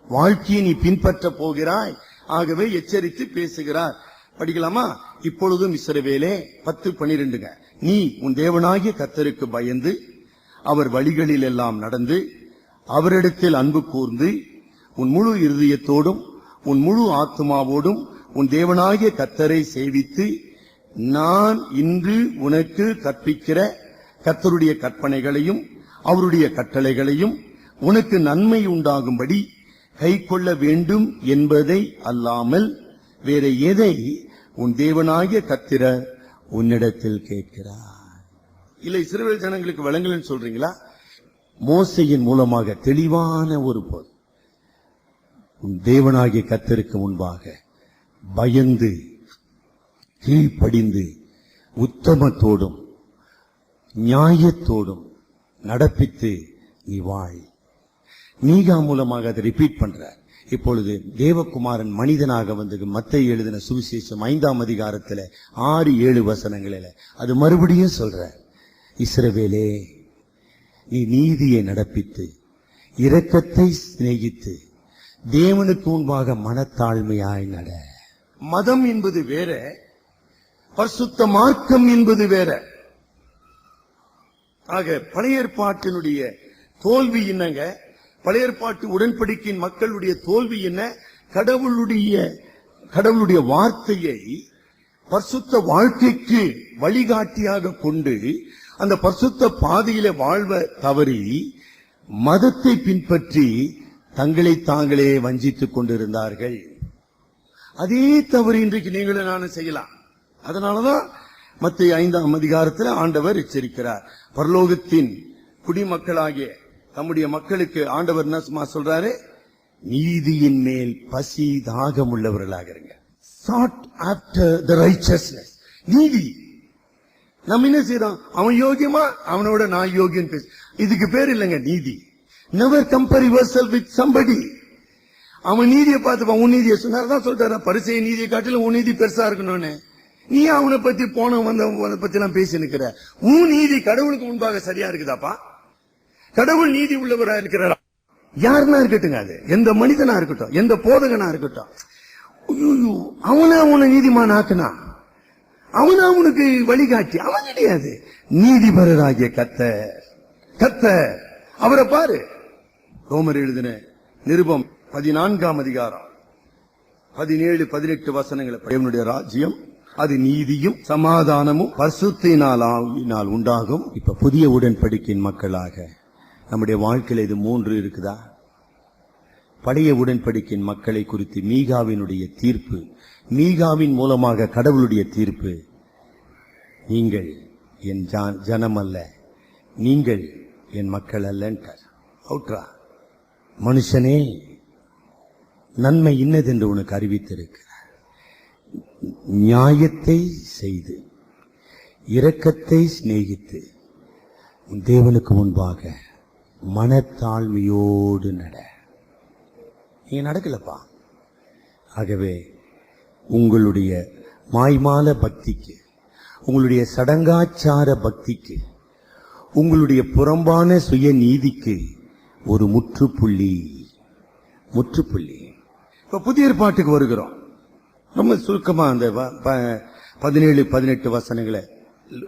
வாழ்க்கையை நீ பின்பற்ற போகிறாய். ஆகவே எச்சரித்து பேசுகிறார். படிக்கலாமா? இப்பொழுதும் இஸ்ரவேலே 10-12, நீ உன் தேவனாகிய கர்த்தருக்கு பயந்து அவர் வழிகளில் எல்லாம் நடந்து அவரிடத்தில் அன்பு கூர்ந்து உன் முழு இருதயத்தோடும் உன் முழு ஆத்துமாவோடும் உன் தேவனாகிய கர்த்தரை சேவித்து நான் இன்று உனக்கு கற்பிக்கிற கர்த்தருடைய கற்பனைகளையும் அவருடைய கட்டளைகளையும் உனக்கு நன்மை உண்டாகும்படி கை கொள்ள வேண்டும் என்பதை அல்லாமல் வேற எதை உன் தேவனாகிய கர்த்தர் உன்னிடத்தில் கேட்கிறார். இல்ல இஸ்ரவேல் ஜனங்களுக்கு விளங்கலன்னு சொல்றீங்களா? மோசையின் மூலமாக தெளிவான ஒரு போது உன் தேவனாகிய கர்த்தருக்கு முன்பாக பயந்து கீழ்ப்படிந்து உத்தமத்தோடும் நியாயத்தோடும் நடப்பித்து நீ வாழ். மீகா மூலமாக அதை ரிப்பீட் பண்ற. இப்பொழுது தேவகுமாரன் மனிதனாக வந்து மத்தேயு எழுதின சுவிசேஷம் 5ஆம் அதிகாரத்துல 6-7 வசனங்களில அது மறுபடியும் சொல்ற, இஸ்ரவேலே, நீ நீதியை நடப்பித்து இரக்கத்தை சிநேகித்து தேவனுக்கு முன்பாக மனத்தாழ்மையாய் நட. மதம் என்பது வேற, பரிசுத்த மார்க்கம் என்பது வேற. ஆக பழைய ஏற்பாட்டினுடைய தோல்வி என்னங்க? பழைய ஏற்பாட்டு உடன்படிக்கையின் மக்களுடைய தோல்வி என்ன? கடவுளுடைய வார்த்தையை பரிசுத்த வாழ்க்கைக்கு வழிகாட்டியாக கொண்டு அந்த பரிசுத்த பாதையில வாழ்வ தவறி மதத்தை பின்பற்றி தங்களை தாங்களே வஞ்சித்துக் கொண்டிருந்தார்கள். அதே தவறு இன்றைக்கு நீங்களும் நானும் செய்யலாம். அதனாலதான் மத்தேயு 5ஆம் அதிகாரத்தில் ஆண்டவர் எச்சரிக்கிறார். பரலோகத்தின் குடிமக்களாகிய நம்முடைய மக்களுக்கு ஆண்டவர் என்ன சொல்றாரு? நீதியின் மேல் பசி தாகம் உள்ளவர்களாக இருங்க. sought after the righteousness. நீதி. நம்ம என்ன செய்யறோம்? அவன் யோகியமா, அவனோட நான் யோகியன் பேச. இதுக்கு பேர் இல்லைங்க நீதி. never compare yourself with somebody. அவன் நீதியை பார்த்துப்பான், உன் நீதியை சொன்னார்தான் சொல்றாரு, பரிசேய நீதியை காட்டிலும் உன் நீதி பெருசா இருக்கணும்னு. நீ அவனை பத்தி போன வந்த பத்தி எல்லாம் பேசி நிக்கிற. உன் நீதி கடவுளுக்கு முன்பாக சரியா இருக்குதாப்பா? கடவுள் நீதி உள்ளவரா இருக்கிறாரா? யாருன்னா இருக்கட்டுங்க, அது எந்த மனிதனா இருக்கட்டும், எந்த போதகனா இருக்கட்டும், அவனை நீதிமான் ஆக்குனா, அவனா உனக்கு வழிகாட்டி. அவன் கிடையாது. நீதிபரராகிய கர்த்தர் அவரை பாரு. ரோமர் எழுதின நிருபம் 14ஆம் அதிகாரம் 17-18 வசனங்களை, தேவனுடைய ராஜ்யம் அது நீதியும் சமாதானமும் பரிசுத்தினால் உண்டாகும். இப்ப புதிய உடன்படிக்கையின் மக்களாக நம்முடைய வாழ்க்கையில இது 3 இருக்குதா? பழைய உடன்படிக்கையின் மக்களை குறித்து மீகாவினுடைய தீர்ப்பு, மீகாவின் மூலமாக கடவுளுடைய தீர்ப்பு, நீங்கள் என் ஜனம் அல்ல, நீங்கள் என் மக்கள் அல்லன்றார். அவுட்ரா, மனுஷனே, நன்மை இன்னதென்று உனக்கு அறிவித்திருக்கிறார். நியாயத்தை செய்து இரக்கத்தை சிநேகித்து உன் தேவனுக்கு முன்பாக மனத்தாழ்மையோடு நட. நீங்க நடக்கலப்பா. ஆகவே உங்களுடைய மாய்மால பக்திக்கு, உங்களுடைய சடங்காச்சார பக்திக்கு, உங்களுடைய புறம்பான சுய நீதிக்கு ஒரு முற்றுப்புள்ளி. இப்ப புதிய ஏற்பாட்டுக்கு வருகிறோம். ரொம்ப சுருக்கமா அந்த 17-18 வசனங்களை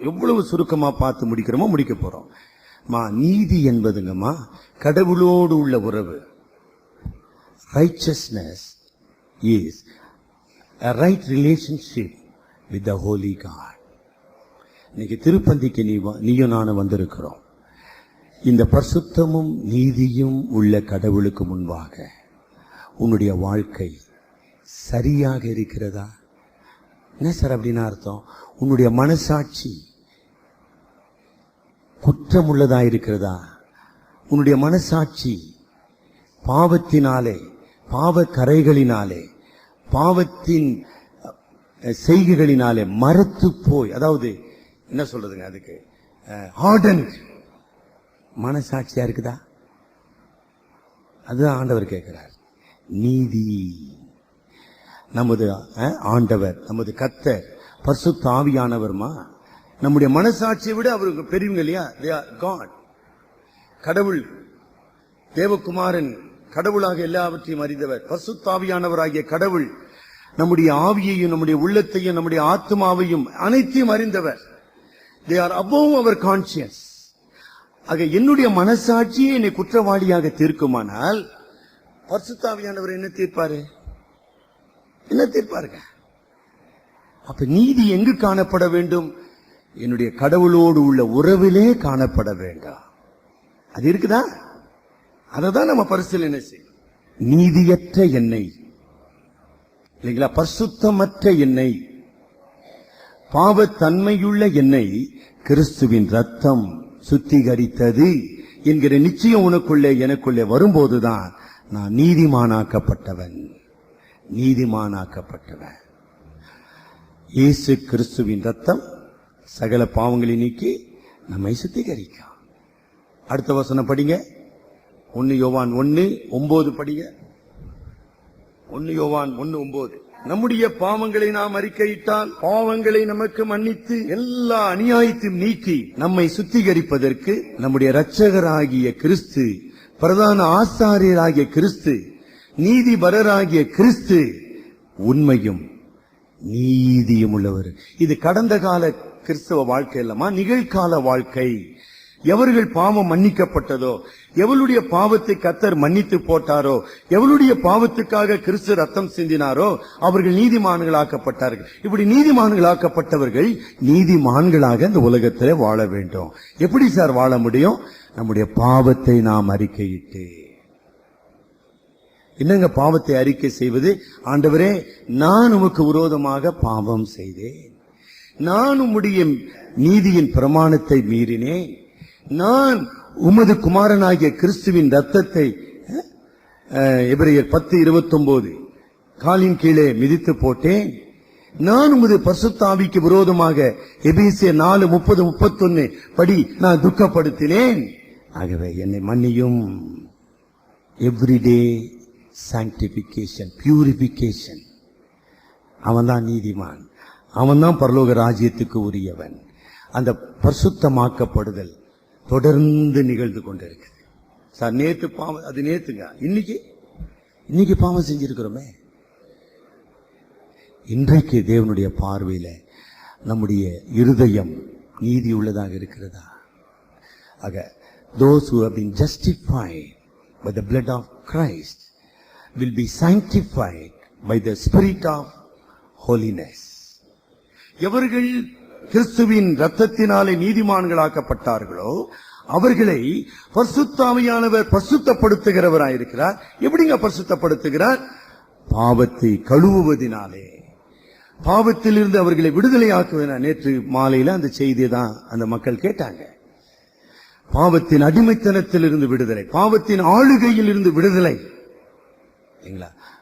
எவ்வளவு சுருக்கமா பார்த்து முடிக்கிறோமோ முடிக்க போறோம். நீதி என்பதுங்கம்மா கடவுளோடு உள்ள உறவு. Righteousness is a right relationship with the Holy God. இன்னைக்கு திருப்பந்திக்கு நீயும் நானும் வந்திருக்கிறோம். இந்த பரிசுத்தமும் நீதியும் உள்ள கடவுளுக்கு முன்பாக உன்னுடைய வாழ்க்கை சரியாக இருக்கிறதா? என்ன சார் அப்படின்னா அர்த்தம்? உன்னுடைய மனசாட்சி குற்றம் உள்ளதா இருக்கிறதா? உன்னுடைய மனசாட்சி பாவத்தினாலே, பாவ கரைகளினாலே, பாவத்தின் செய்கைகளினாலே மரத்து போய், அதாவது என்ன சொல்றதுங்க அதுக்கு, ஹார்டன் மனசாட்சியா இருக்குதா? அதுதான் ஆண்டவர் கேட்கிறார். நீதி நமது ஆண்டவர், நமது கர்த்தர் பரிசுத்த ஆவியானவர்மா நம்முடைய மனசாட்சியை விட அவருக்கு பெரியவங்க இல்லையா? God, கடவுள், தேவகுமாரன், கடவுளாக எல்லாவற்றையும் அறிந்தவர். பரிசுத்த ஆவியானவராகிய கடவுள் நம்முடைய ஆவியையும் நம்முடைய உள்ளத்தையும் நம்முடைய ஆத்மாவையும் அனைத்தையும் அறிந்தவர். They are above our conscience. ஆக என்னுடைய மனசாட்சியை என்னை குற்றவாளியாக தீர்க்குமானால் பரிசுத்த ஆவியானவர் என்ன தீர்ப்பாரு? என்ன தீர்ப்பாருங்க? அப்ப நீதி எங்கு காணப்பட வேண்டும்? என்னுடைய கடவுளோடு உள்ள உறவிலே காணப்பட வேண்டாம். அது இருக்குதா? அததான் நம்ம பரிசீலனை செய்யும். நீதியற்ற எண்ணெய் இல்லைங்களா, பரிசுத்தமற்ற எண்ணெய், பாவத்தன்மையுள்ள எண்ணெய் கிறிஸ்துவின் ரத்தம் சுத்திகரித்தது என்கிற நிச்சயம் உனக்குள்ளே எனக்குள்ளே வரும்போதுதான் நான் நீதிமானாக்கப்பட்டவன். நீதிமானாக்கப்பட்டவன். இயேசு கிறிஸ்துவின் ரத்தம் சகல பாவங்களை நீக்கி நம்மை சுத்திகரிக்கும். அடுத்த வசனம் படிங்க. 1 யோவான் 1:9 படிங்க. 1 யோவான் 1:9. நம்முடைய பாவங்களை நாம் அறிக்கையிட்டால் பாவங்களை நமக்கு மன்னித்து எல்லா அநியாயத்தையும் நீக்கி நம்மை சுத்திகரிப்பதற்கு நம்முடைய இரட்சகராகிய கிறிஸ்து, பிரதான ஆசாரியராகிய கிறிஸ்து, நீதிபரராகிய கிறிஸ்து உண்மையும் நீதியும் உள்ளவர். இது கடந்த கால கிறிஸ்தவ வாழ்க்கை இல்லமா, நிகழ்கால வாழ்க்கை. எவர்கள் பாவம் மன்னிக்கப்பட்டதோ, எவளுடைய பாவத்தை கர்த்தர் மன்னித்து போட்டாரோ, எவளுடைய பாவத்துக்காக கிறிஸ்து ரத்தம் சிந்தினாரோ அவர்கள் நீதிமான்களாக்கப்பட்டார்கள். இப்படி நீதிமான்களாக்கப்பட்டவர்கள் நீதிமான்களாக இந்த உலகத்தில் வாழ வேண்டும். எப்படி சார் வாழ முடியும்? நம்முடைய பாவத்தை நாம் அறிக்கையிட்டு. என்னங்க பாவத்தை அறிக்கை செய்வது? ஆண்டவரே, நான் உமக்கு விரோதமாக பாவம் செய்தேன், நான் உம்முடைய நீதியின் பிரமாணத்தை மீறினேன், நான் உமது குமாரனாகிய கிறிஸ்துவின் ரத்தத்தை எபிரேயர் 10:29 காலின் கீழே மிதித்து போட்டேன், நான் உமது பரிசுத்த ஆவிக்கு விரோதமாக எபேசியர் 4:30-31 படி நான் துக்கப்படுத்தினேன். ஆகவே என்னை மன்னியும். Everyday sanctification, purification. அவன் தான் நீதிமான், அவன் தான் பரலோக ராஜ்யத்துக்கு உரியவன். அந்த பரிசுத்தமாக்கப்படுதல் தொடர்ந்து நிகழ்ந்து கொண்டிருக்குது. சார் நேத்து பாவம், அது நேத்துங்க, இன்னைக்கு பாவம் செஞ்சிருக்கிறோமே. இன்றைக்கு தேவனுடைய பார்வையில நம்முடைய இருதயம் நீதி உள்ளதாக இருக்கிறதா? ஆக those who have been justified by the blood of Christ will be sanctified by the spirit of holiness. எவர்கள் கிறிஸ்துவின் இரத்தத்தினாலே நீதிமான்களாக்கப்பட்டார்களோ அவர்களை பரிசுத்த ஆவியானவர் பரிசுத்தப்படுத்துகிறவராயிருக்கிறார். எப்படிங்க பரிசுத்தப்படுத்துகிறார்? பாவத்தை கழுவுவதினாலே, பாவத்திலிருந்து அவர்களை விடுதலை ஆக்குவதனால். நேற்று மாலையில அந்த செய்தியை தான் அந்த மக்கள் கேட்டாங்க. பாவத்தின் அடிமைத்தனத்தில் இருந்து விடுதலை, பாவத்தின் ஆளுகையில் இருந்து விடுதலை,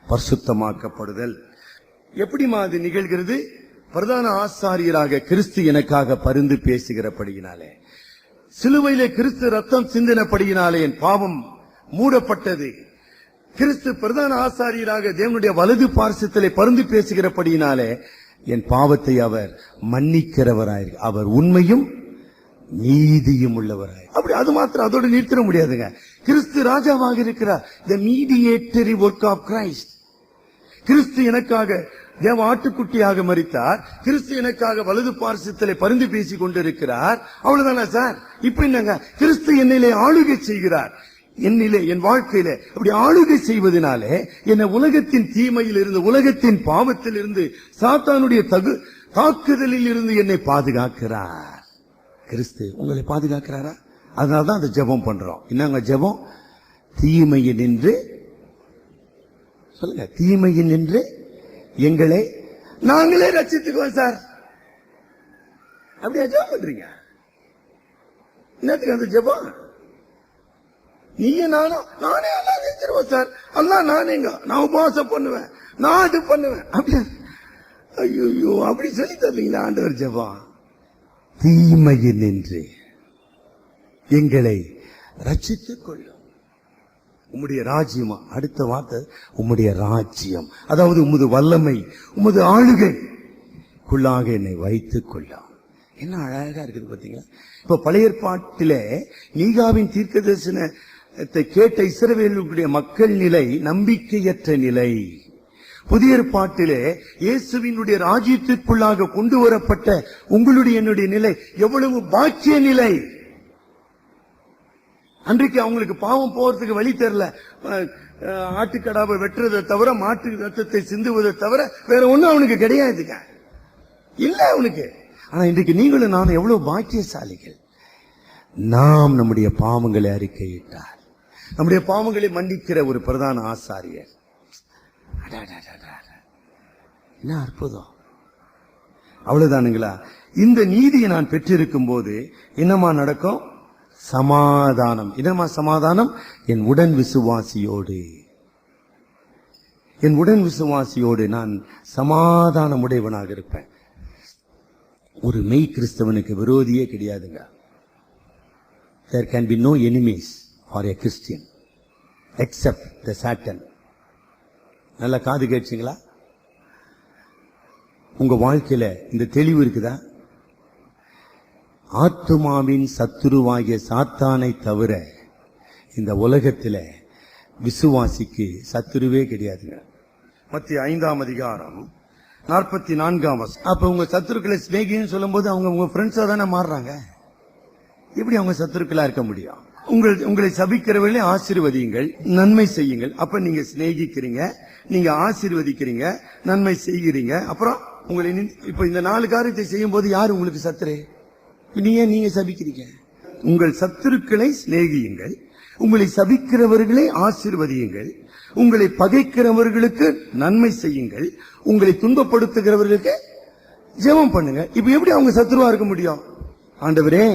பரிசுத்தமாக்கப்படுதல். எப்படிமா அது நிகழ்கிறது? பிரதான ஆசாரியராக கிறிஸ்து எனக்காக பரிந்து பேசுகிறபடியினாலே, சிலுவையிலே கிறிஸ்து ரத்தம் சிந்தினபடியினாலே என் பாவம் மூடப்பட்டது. கிறிஸ்து பிரதான ஆசாரியராக தேவனுடைய வலது பார்சத்திலே பரிந்து பேசுகிறபடியினாலே என் பாவத்தை அவர் மன்னிக்கிறவராய், அவர் உண்மையும் நீதியும் உள்ளவராய். அப்படி அது மாத்திரம் அதோடு நிறுத்திட முடியாதுங்க. கிறிஸ்து ராஜாவாக இருக்கிறார். The mediatory work of Christ. கிறிஸ்து எனக்காக தேவ ஆட்டுக்குட்டியாக மரித்தார். கிறிஸ்து எனக்காக வலது பார்சத்திலே பரிந்து பேசிக் கொண்டிருக்கிறார். அவ்வளவுதானே சார்? இப்ப என்னங்க? கிறிஸ்து என்னிலே ஆளுகை செய்கிறார். என்னிலே, என் வாழ்க்கையில அப்படி ஆளுகை செய்வதனாலே என்னை உலகத்தின் தீமையில் இருந்து, உலகத்தின் பாவத்தில் இருந்து, சாத்தானுடைய தாக்குதலில் இருந்து என்னை பாதுகாக்கிறார். கிறிஸ்து உங்களை பாதுகாக்கிறாரா? அதனால்தான் அந்த ஜெபம் பண்றோம். என்னங்க ஜெபம்? தீமையை நின்று, சொல்லுங்க, தீமையை நின்று எங்களை நாங்களே ரட்சித்துக்குவோம் சார். அப்படியா ஜெபம் பண்றீங்க? என்னத்துக்கு அந்த ஜெபம்? நீங்க நானே அல்லா செஞ்சிருவோம் சார். அல்லா நானேங்க, நான் உபவாசம் பண்ணுவேன், நான் அது பண்ணுவேன். அப்படியா? ஐயோ, அப்படி சொல்லி தரீங்களா ஆண்டவர் ஜெபம்? தீமையில் நின்று எங்களை ரட்சித்துக் கொள்ளும் உம்முடைய ராஜ்யமா. அடுத்த வார்த்தை உம்முடைய ராஜ்யம், அதாவது உமது வல்லமை, உமது ஆளுகைக்குள்ளாக என்னை வைத்துக் கொள்ளும். என்ன அழகா இருக்குது பாத்தீங்களா? இப்ப பழைய ஏற்பாட்டிலே மீகாவின் தீர்க்க தரிசனத்தை கேட்ட இஸ்ரவேலுடைய மக்கள் நிலை நம்பிக்கையற்ற நிலை. புதிய ஏற்பாட்டிலே இயேசுவினுடைய ராஜ்யத்திற்குள்ளாக கொண்டு வரப்பட்ட உங்களுடைய என்னுடைய நிலை எவ்வளவு பாக்கிய நிலை. அன்றைக்கு அவங்களுக்கு பாவம் போறதுக்கு வழி தெரியல. ஆட்டுக்கடாவை வெட்டுறதை தவிர, மாட்டு ரத்தத்தை சிந்துவதை தவிர வேற ஒண்ணும் அவனுக்கு கிடையாதுங்க, இல்ல அவனுக்கு. ஆனா இன்றைக்கு நீங்களும் நானும் எவ்வளவு பாக்கியசாலிகள். நாம் நம்முடைய பாவங்களை அறிக்கையிட்டார், நம்முடைய பாவங்களை மன்னிக்கிற ஒரு பிரதான ஆசாரியர். என்ன அற்புதம்! அவ்வளவுதானுங்களா? இந்த நீதியை நான் பெற்றிருக்கும் போது என்னமா நடக்கும்? சமாதானம். என்னமா சமாதானம்? என் உடன் விசுவாசியோடு, என் உடன் விசுவாசியோடு நான் சமாதானம் உடையவனாக இருப்பேன். ஒரு மெய் கிறிஸ்தவனுக்கு விரோதியே கிடையாதுங்க. There can be no enemies for a Christian except the Satan. நல்ல காது கேட்சீங்களா? உங்க வாழ்க்கையில இந்த தெளிவு இருக்குதா? ஆத்துமாவின் சத்துருவாகிய சாத்தானை தவிர இந்த உலகத்தில் விசுவாசிக்கு சத்துருவே கிடையாதுங்க. மத்திய 5ஆம் அதிகாரம் 44ஆம் வசனம். அப்ப உங்க சத்துருக்களை சிநேகின்னு சொல்லும் போது அவங்க உங்க ஃப்ரெண்ட்ஸா தானே மாறுறாங்க. எப்படி அவங்க சத்துருக்களா இருக்க முடியும்? உங்களை சபிக்கிறவர்களே ஆசீர்வதியுங்கள், நன்மை செய்யுங்கள். அப்ப நீங்க சிநேகிக்கிறீங்க, நீங்க ஆசீர்வதிக்கிறீங்க, நன்மை செய்கிறீங்க. அப்புறம் உங்களை இப்ப இந்த 4 காரியத்தை செய்யும் போது யார் உங்களுக்கு சத்துரு? நீங்க சபிக்கிறீங்க. உங்கள் சத்துருக்களை சிநேகியுங்கள், உங்களை சபிக்கிறவர்களை ஆசீர்வதியுங்கள், உங்களை பகைக்கிறவர்களுக்கு நன்மை செய்யுங்கள், உங்களை துன்பப்படுத்துகிறவர்களுக்கு ஜெபம் பண்ணுங்க. இப்ப எப்படி அவங்க சத்துருவா இருக்க முடியும்? ஆண்டவரே,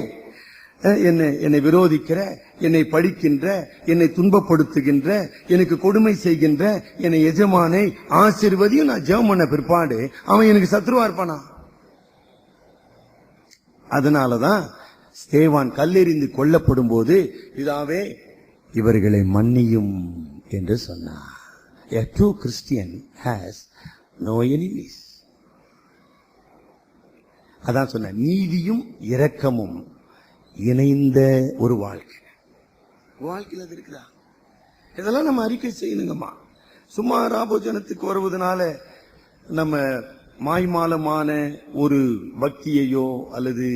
என்னை விரோதிக்கிற, என்னை படிக்கின்ற, என்னை துன்பப்படுத்துகின்ற, எனக்கு கொடுமை செய்கின்ற என்னை எஜமானை ஆசீர்வதியும் நான் ஜெபம் பண்ண பிற்பாடு அவன் எனக்கு சத்துருவா இருப்பானா? அதனாலதான் ஸ்தேவான் கல்லெறிந்து கொல்லப்படும் போது பிதாவே இவர்களை மன்னியும் என்று சொன்னார். A true Christian has no enemies. அதான் சொன்ன நீதியும் இரக்கமும் இணைந்த ஒரு வாழ்க்கையில அது இருக்குதா? இதெல்லாம் நம்ம அறிக்கை செய்யணுங்கம்மா. சும்மா ராபோஜனத்துக்கு வருவதனால நம்ம மாய்மாலமான ஒரு பக்தியையோ அல்லது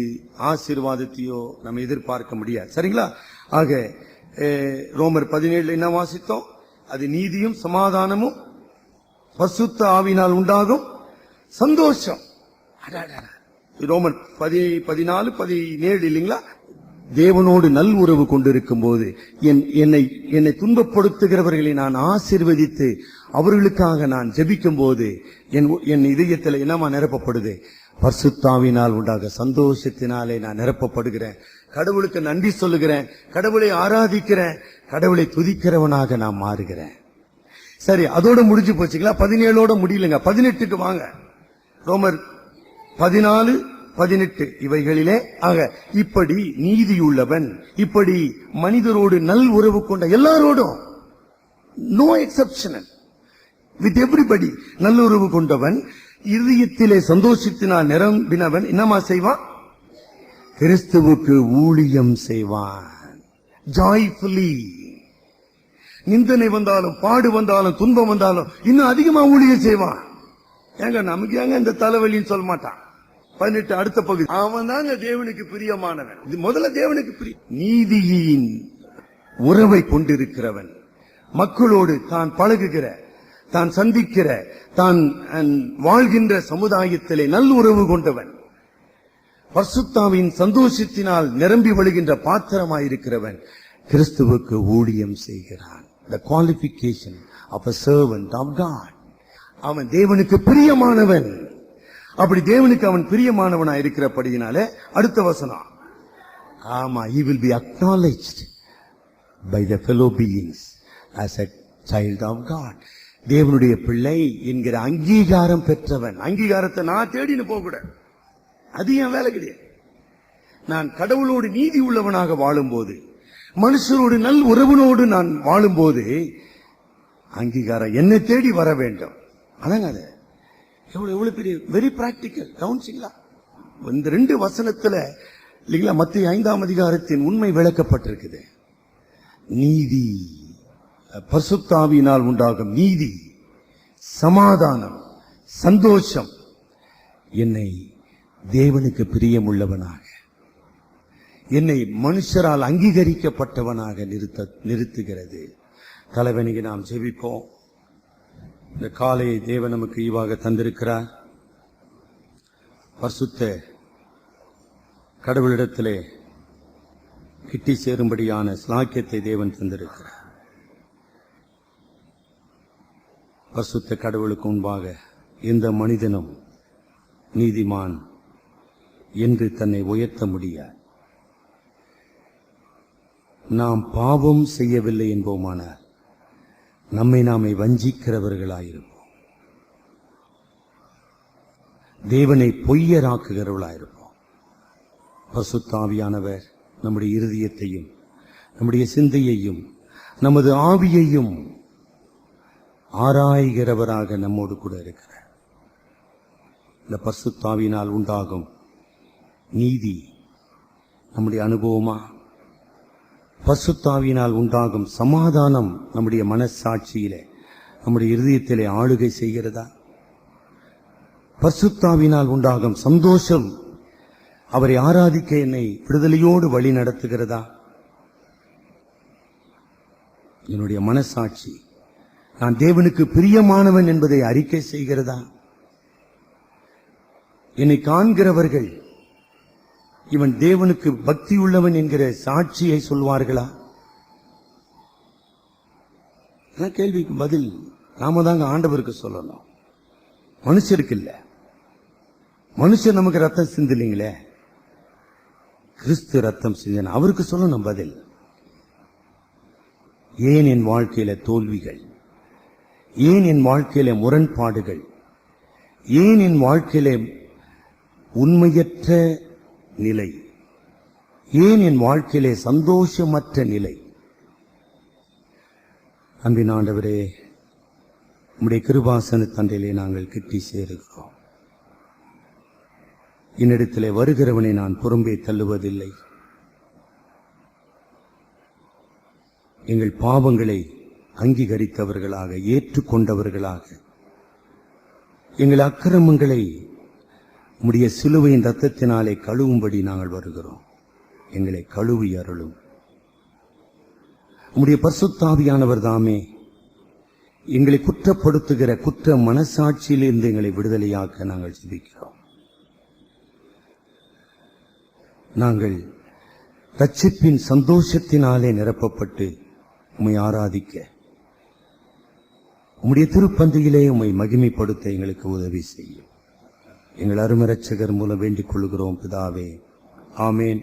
ஆசீர்வாதத்தையோ நம்ம எதிர்பார்க்க முடியாது. சரிங்களா? ஆக ரோமர் 17 என்ன வாசித்தோம்? அது நீதியும் சமாதானமும் பரிசுத்த ஆவியினால் உண்டாகும் சந்தோஷம். ரோமர் 14, 17 இல்லைங்களா? தேவனோடு நல் உறவு கொண்டிருக்கும் போது என்னை துன்பப்படுத்துகிறவர்களை நான் ஆசீர்வதித்து அவர்களுக்காக நான் ஜெபிக்கும் போது என் இதயத்தில் என்னமா நிரப்பப்படுது? பரிசுத்தாவினால் உண்டாக சந்தோஷத்தினாலே நான் நிரப்பப்படுகிறேன். கடவுளுக்கு நன்றி சொல்லுகிறேன், கடவுளை ஆராதிக்கிறேன், கடவுளை துதிக்கிறவனாக நான் மாறுகிறேன். சரி, அதோட முடிஞ்சு போச்சுங்களா? 17ஓட முடியலங்க. 18க்கு வாங்க. ரோமர் 14, 18 இவைகளிலே ஆக இப்படி நீதியுள்ளவன், இப்படி மனிதரோடு நல் உறவு கொண்ட எல்லாரோடும், நோ எக்ஸப்ஷனல், வித் எவ்ரிபடி நல்லுறவு கொண்டவன், இதயத்திலே சந்தோஷத்தினால் நிரம்பினவன் என்னமா செய்வான்? கிறிஸ்துவுக்கு ஊழியம் செய்வான். ஜாய்ஃபுல்லி. நிந்தனை வந்தாலும், பாடு வந்தாலும், துன்பம் வந்தாலும் இன்னும் அதிகமா ஊழியம் செய்வான். ஏங்க நமக்கு ஏங்க இந்த தலைவலின்னு சொல்ல மாட்டான். 18 அடுத்த பகுதி. அவன் தாங்க தேவனுக்கு பிரியமானவன். இது முதல்ல தேவனுக்கு பிரிய நீதியின் உறவை கொண்டிருக்கிறவன், மக்களோடு தான் பழகுகிற, தான் சந்திக்கிற, தான் வாழ்கின்ற சமுதாயத்திலே நல்லுறவு கொண்டவன், பரிசுத்தாவின் சந்தோஷத்தினால் நிரம்பி வழிகின்ற பாத்திரமாயிருக்கிறவன் கிறிஸ்துவுக்கு ஊழியம் செய்கிறான். The qualification of a servant of God. அவன் தேவனுக்கு பிரியமானவன். அப்படி தேவனுக்கு அவன் பிரியமானவனா இருக்கிறபடியினாலே அடுத்த வசனம், ஆமா, he will be acknowledged by the fellow beings as a child of God. தேவனுடைய பிள்ளை என்கிற அங்கீகாரம் பெற்றவன். அங்கீகாரத்தை நான் தேடின்னு போக கூடாது, அது என் வேலை கிடையாது. நான் கடவுளோடு நீதி உள்ளவனாக வாழும்போது, மனுஷரோடு நல் உறவினோடு நான் வாழும்போது அங்கீகாரம் என்னை தேடி வர வேண்டும். அதாங்க அது எவ்வளவு பெரிய வெரி பிராக்டிக்கல். கவனிச்சிங்களா? இந்த 2 வசனத்துல இல்லைங்களா மத்திய 5ஆம் அதிகாரத்தின் உண்மை விளக்கப்பட்டிருக்குது. நீதி, பரிசுத்த ஆவியினால் உண்டாகும் நீதி, சமாதானம், சந்தோஷம் என்னை தேவனுக்கு பிரியமுள்ளவனாக, என்னை மனுஷரால் அங்கீகரிக்கப்பட்டவனாக நிறுத்துகிறது. தலைவனுக்கு நாம் ஜெபிப்போம். இந்த காலையை தேவன் நமக்கு ஈவாக தந்திருக்கிறார். பரிசுத்த கடவுளிடத்திலே கிட்டி சேரும்படியான ஸ்லாக்கியத்தை தேவன் தந்திருக்கிறார். பரிசுத்த கடவுளுக்கு முன்பாக எந்த மனிதனும் நீதிமான் என்று தன்னை உயர்த்த முடியாது. நாம் பாவம் செய்யவில்லை என்போமானால் நம்மை நாமே வஞ்சிக்கிறவர்களாயிருப்போம், தேவனை பொய்யராக்குகிறவர்களாயிருப்போம். பரிசுத்த ஆவியானவர் நம்முடைய இருதயத்தையும் நம்முடைய சிந்தையையும் நமது ஆவியையும் ஆராய்கிறவராக நம்மோடு கூட இருக்கிறார். இந்த பரிசுத்த ஆவியினால் உண்டாகும் நீதி நம்முடைய அனுபவமா? பரிசுத்த ஆவியினால் உண்டாகும் சமாதானம் நம்முடைய மனசாட்சியிலே, நம்முடைய இருதயத்திலே ஆளுகை செய்கிறதா? பரிசுத்த ஆவியினால் உண்டாகும் சந்தோஷம் அவரை ஆராதிக்க என்னை விடுதலையோடு வழி நடத்துகிறதா? என்னுடைய மனசாட்சி நான் தேவனுக்கு பிரியமானவன் என்பதை அறிக்கை செய்கிறதா? என்னை காண்கிறவர்கள் இவன் தேவனுக்கு பக்தி உள்ளவன் என்கிற சாட்சியை சொல்வார்களா? கேள்விக்கு பதில் நாம தாங்க ஆண்டவருக்கு சொல்லணும், மனுஷருக்கு இல்ல. மனுஷன் நமக்கு ரத்தம் சிந்தலைங்களே, கிறிஸ்து ரத்தம் சிந்தன, அவருக்கு சொல்லணும் பதில். ஏன் என் வாழ்க்கையில தோல்விகள்? ஏன் என் வாழ்க்கையில முரண்பாடுகள்? ஏன் என் வாழ்க்கையில உண்மையற்ற நிலை? ஏன் என் வாழ்க்கையிலே சந்தோஷமற்ற நிலை? அன்பின் ஆண்டவரே, உம்முடைய கிருபாசன தண்டையிலே நாங்கள் கிட்டி சேருகிறோம். என்னிடத்திலே வருகிறவனை நான் புறம்பே தள்ளுவதில்லை. எங்கள் பாவங்களை அங்கீகரித்தவர்களாக, ஏற்றுக்கொண்டவர்களாக, எங்கள் அக்கிரமங்களை உம்முடைய சிலுவையின் ரத்தத்தினாலே கழுவும்படி நாங்கள் வருகிறோம். எங்களை கழுவி அருளும். உம்முடைய பரிசுத்த ஆவியானவர் தாமே எங்களை குற்றப்படுத்துகிற குற்ற மனசாட்சியிலிருந்து எங்களை விடுதலையாக்க நாங்கள் ஜெபிக்கிறோம். நாங்கள் ரட்சிப்பின் சந்தோஷத்தினாலே நிரப்பப்பட்டு உம்மை ஆராதிக்க, உம்முடைய திருப்பந்தியிலே உம்மை மகிமைப்படுத்த எங்களுக்கு உதவி செய்யும். எங்கள் அருமை இரட்சகர் மூலம் வேண்டிக் கொள்கிறோம் பிதாவே, ஆமேன்.